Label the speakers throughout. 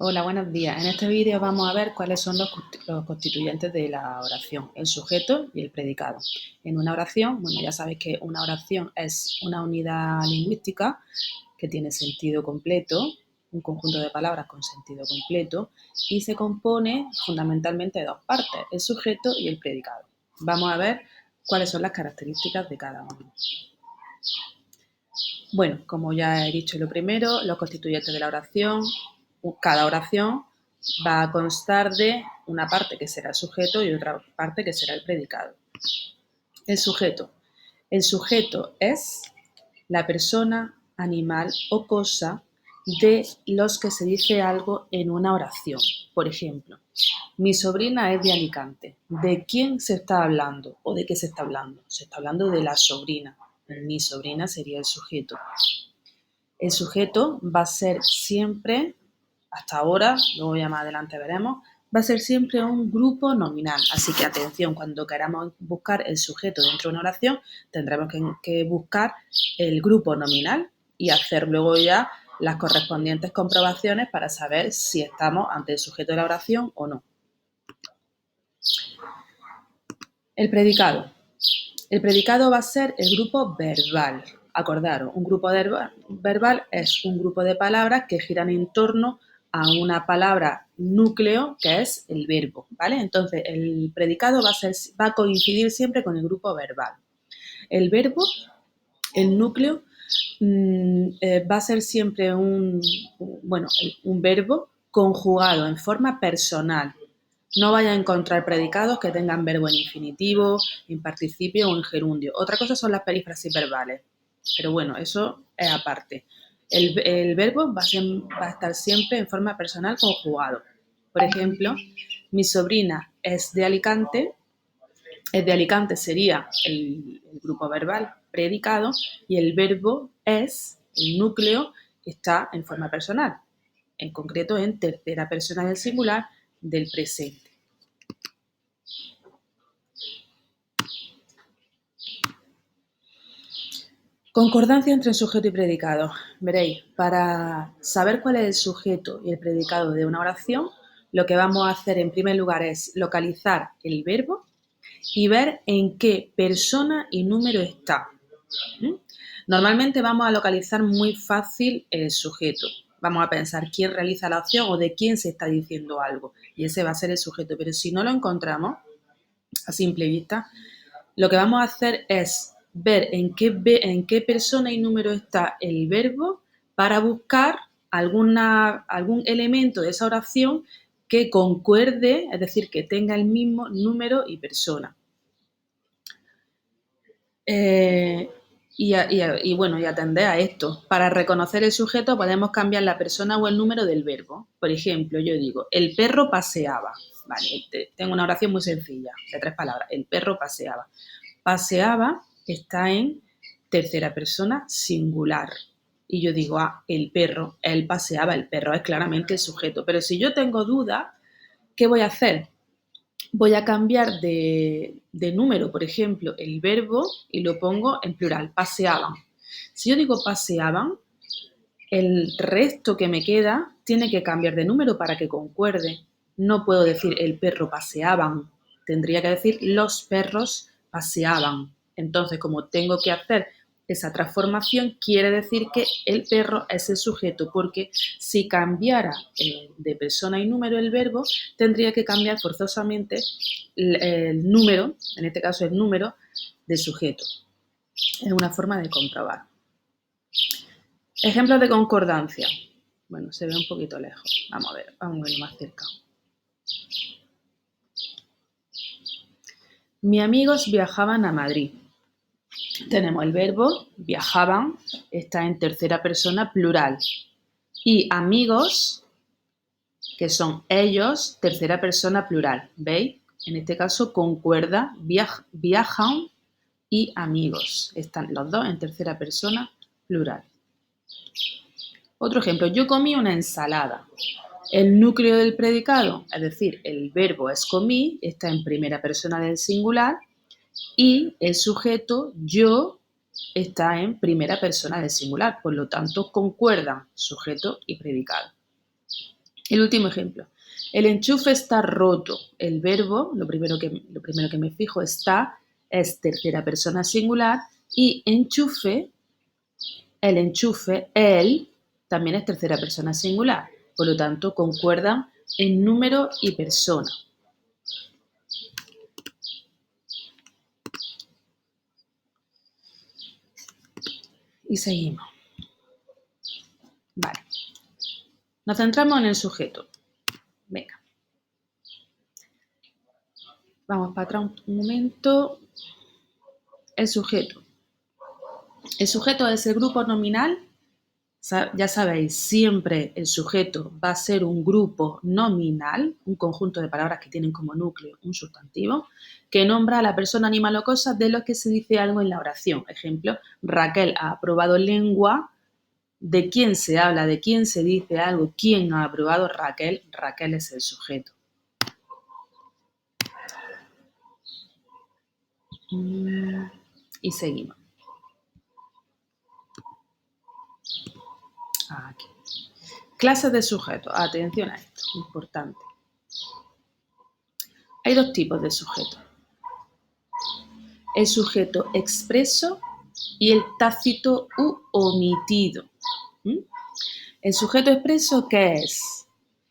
Speaker 1: Hola, buenos días. En este vídeo vamos a ver cuáles son los constituyentes de la oración, el sujeto y el predicado. En una oración, bueno, ya sabéis que una oración es una unidad lingüística que tiene sentido completo, un conjunto de palabras con sentido completo, y se compone fundamentalmente de dos partes, el sujeto y el predicado. Vamos a ver cuáles son las características de cada uno. Bueno, como ya he dicho lo primero, los constituyentes de la oración. Cada oración va a constar de una parte que será el sujeto y otra parte que será el predicado. El sujeto. El sujeto es la persona, animal o cosa de los que se dice algo en una oración. Por ejemplo, mi sobrina es de Alicante. ¿De quién se está hablando o de qué se está hablando? Se está hablando de la sobrina. Mi sobrina sería el sujeto. El sujeto va a ser siempre, hasta ahora, luego ya más adelante veremos, va a ser siempre un grupo nominal. Así que atención, cuando queramos buscar el sujeto dentro de una oración, tendremos que buscar el grupo nominal y hacer luego ya las correspondientes comprobaciones para saber si estamos ante el sujeto de la oración o no. El predicado. El predicado va a ser el grupo verbal. Acordaros, un grupo verbal es un grupo de palabras que giran en torno a una palabra núcleo que es el verbo, ¿vale? Entonces, el predicado va a coincidir siempre con el grupo verbal. El verbo, el núcleo, va a ser siempre un verbo conjugado en forma personal. No vaya a encontrar predicados que tengan verbo en infinitivo, en participio o en gerundio. Otra cosa son las perífrasis verbales, pero bueno, eso es aparte. El verbo va a estar siempre en forma personal conjugado. Por ejemplo, mi sobrina es de Alicante sería el grupo verbal predicado y el verbo es, el núcleo, está en forma personal, en concreto en tercera persona del singular del presente. Concordancia entre sujeto y predicado. Veréis, para saber cuál es el sujeto y el predicado de una oración, lo que vamos a hacer en primer lugar es localizar el verbo y ver en qué persona y número está. Normalmente vamos a localizar muy fácil el sujeto. Vamos a pensar quién realiza la acción o de quién se está diciendo algo. Y ese va a ser el sujeto. Pero si no lo encontramos a simple vista, lo que vamos a hacer es ver en qué persona y número está el verbo para buscar algún elemento de esa oración que concuerde, es decir, que tenga el mismo número y persona. Y atender a esto. Para reconocer el sujeto podemos cambiar la persona o el número del verbo. Por ejemplo, yo digo, el perro paseaba. Vale, tengo una oración muy sencilla, de 3 palabras. El perro paseaba. Paseaba está en tercera persona singular. Y yo digo, el perro, él paseaba, el perro es claramente el sujeto. Pero si yo tengo duda, ¿qué voy a hacer? Voy a cambiar de número, por ejemplo, el verbo y lo pongo en plural, paseaban. Si yo digo paseaban, el resto que me queda tiene que cambiar de número para que concuerde. No puedo decir el perro paseaban, tendría que decir los perros paseaban. Entonces, como tengo que hacer esa transformación, quiere decir que el perro es el sujeto, porque si cambiara de persona y número el verbo, tendría que cambiar forzosamente el número, en este caso el número del sujeto. Es una forma de comprobar. Ejemplos de concordancia. Bueno, se ve un poquito lejos. Vamos a verlo más cerca. Mis amigos viajaban a Madrid. Tenemos el verbo viajaban, está en tercera persona plural. Y amigos, que son ellos, tercera persona plural. ¿Veis? En este caso concuerda viajan y amigos. Están los dos en tercera persona plural. Otro ejemplo, yo comí una ensalada. El núcleo del predicado, es decir, el verbo es comí, está en primera persona del singular y el sujeto, yo, está en primera persona del singular. Por lo tanto, concuerdan sujeto y predicado. El último ejemplo. El enchufe está roto. El verbo, lo primero que me fijo, está, es tercera persona singular y enchufe, el enchufe, él, también es tercera persona singular. Por lo tanto, concuerdan en número y persona. Y seguimos. Vale. Nos centramos en el sujeto. Venga. Vamos para atrás un momento. El sujeto. El sujeto es el grupo nominal. Ya sabéis, siempre el sujeto va a ser un grupo nominal, un conjunto de palabras que tienen como núcleo un sustantivo, que nombra a la persona, animal o cosa de lo que se dice algo en la oración. Ejemplo, Raquel ha aprobado lengua. ¿De quién se habla? ¿De quién se dice algo? ¿Quién ha aprobado? Raquel. Raquel es el sujeto. Y seguimos. Aquí. Clases de sujeto. Atención a esto, importante. Hay dos tipos de sujeto. El sujeto expreso y el tácito u omitido. ¿El sujeto expreso qué es?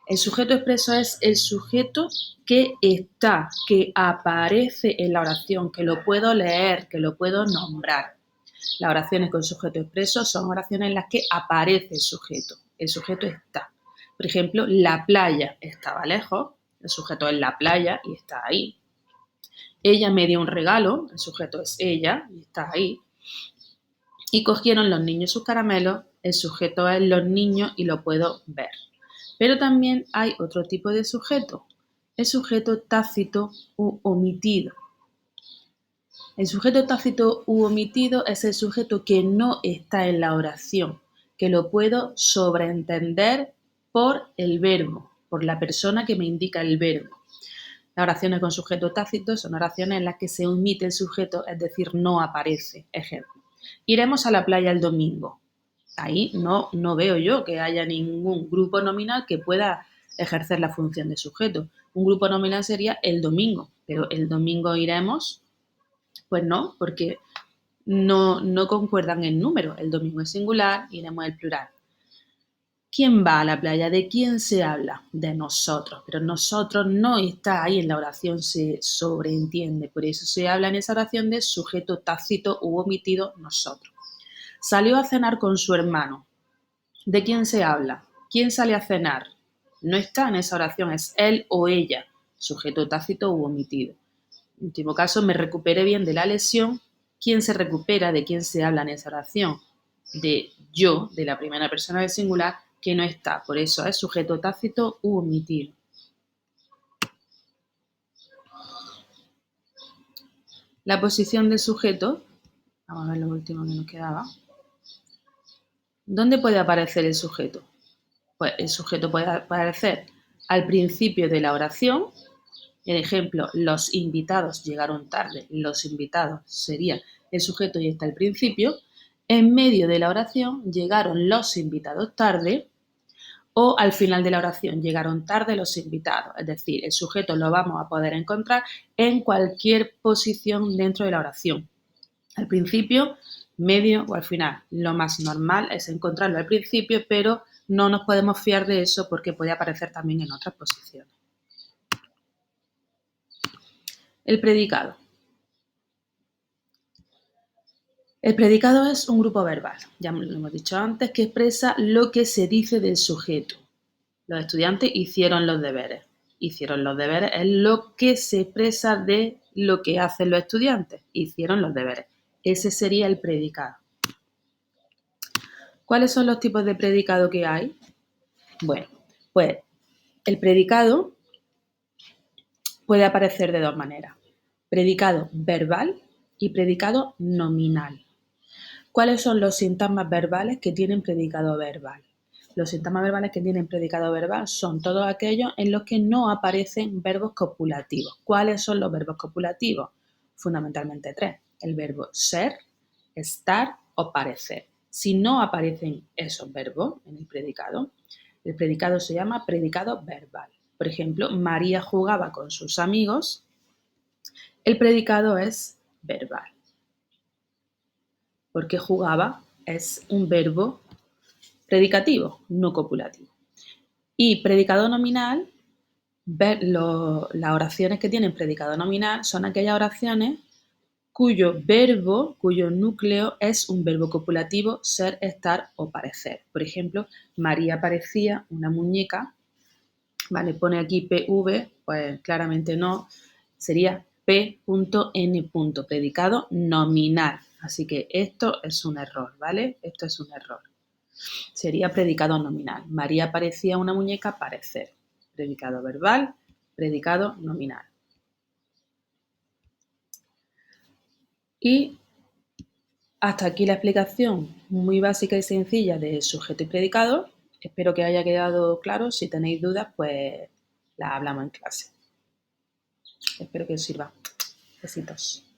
Speaker 1: El sujeto expreso es el sujeto que está, que aparece en la oración, que lo puedo leer, que lo puedo nombrar. Las oraciones con sujeto expreso son oraciones en las que aparece el sujeto está. Por ejemplo, la playa estaba lejos, el sujeto es la playa y está ahí. Ella me dio un regalo, el sujeto es ella y está ahí. Y cogieron los niños sus caramelos, el sujeto es los niños y lo puedo ver. Pero también hay otro tipo de sujeto, el sujeto tácito u omitido. El sujeto tácito u omitido es el sujeto que no está en la oración, que lo puedo sobreentender por el verbo, por la persona que me indica el verbo. Las oraciones con sujeto tácito son oraciones en las que se omite el sujeto, es decir, no aparece. Ejemplo, iremos a la playa el domingo. Ahí no veo yo que haya ningún grupo nominal que pueda ejercer la función de sujeto. Un grupo nominal sería el domingo, pero el domingo iremos, pues no, porque no concuerdan en número. El domingo es singular, iremos el plural. ¿Quién va a la playa? ¿De quién se habla? De nosotros, pero nosotros no está ahí en la oración, se sobreentiende, por eso se habla en esa oración de sujeto tácito u omitido nosotros. Salió a cenar con su hermano. ¿De quién se habla? ¿Quién sale a cenar? No está en esa oración, es él o ella, sujeto tácito u omitido. En último caso, me recuperé bien de la lesión. ¿Quién se recupera? ¿De quién se habla en esa oración? De yo, de la primera persona del singular, que no está. Por eso es sujeto tácito u omitido. La posición del sujeto, vamos a ver lo último que nos quedaba. ¿Dónde puede aparecer el sujeto? Pues el sujeto puede aparecer al principio de la oración. El ejemplo, los invitados llegaron tarde. Los invitados sería el sujeto y está al principio. En medio de la oración llegaron los invitados tarde. O al final de la oración llegaron tarde los invitados. Es decir, el sujeto lo vamos a poder encontrar en cualquier posición dentro de la oración. Al principio, medio o al final. Lo más normal es encontrarlo al principio, pero no nos podemos fiar de eso porque puede aparecer también en otras posiciones. El predicado. El predicado es un grupo verbal, ya lo hemos dicho antes, que expresa lo que se dice del sujeto. Los estudiantes hicieron los deberes. Hicieron los deberes es lo que se expresa de lo que hacen los estudiantes. Hicieron los deberes. Ese sería el predicado. ¿Cuáles son los tipos de predicado que hay? Bueno, pues el predicado puede aparecer de dos maneras. Predicado verbal y predicado nominal. ¿Cuáles son los sintagmas verbales que tienen predicado verbal? Los sintagmas verbales que tienen predicado verbal son todos aquellos en los que no aparecen verbos copulativos. ¿Cuáles son los verbos copulativos? Fundamentalmente tres. El verbo ser, estar o parecer. Si no aparecen esos verbos en el predicado, El predicado se llama predicado verbal. Por ejemplo, María jugaba con sus amigos. El predicado es verbal, porque jugaba es un verbo predicativo, no copulativo. Y predicado nominal, las oraciones que tienen predicado nominal son aquellas oraciones cuyo verbo, cuyo núcleo es un verbo copulativo, ser, estar o parecer. Por ejemplo, María parecía una muñeca, ¿vale? Pone aquí PV, pues claramente no, sería P.N. predicado nominal. Así que esto es un error, ¿vale? Esto es un error. Sería predicado nominal. María parecía una muñeca, parecer. Predicado verbal, predicado nominal. Y hasta aquí la explicación muy básica y sencilla de sujeto y predicado. Espero que haya quedado claro. Si tenéis dudas, pues las hablamos en clase. Espero que os sirva. Besitos.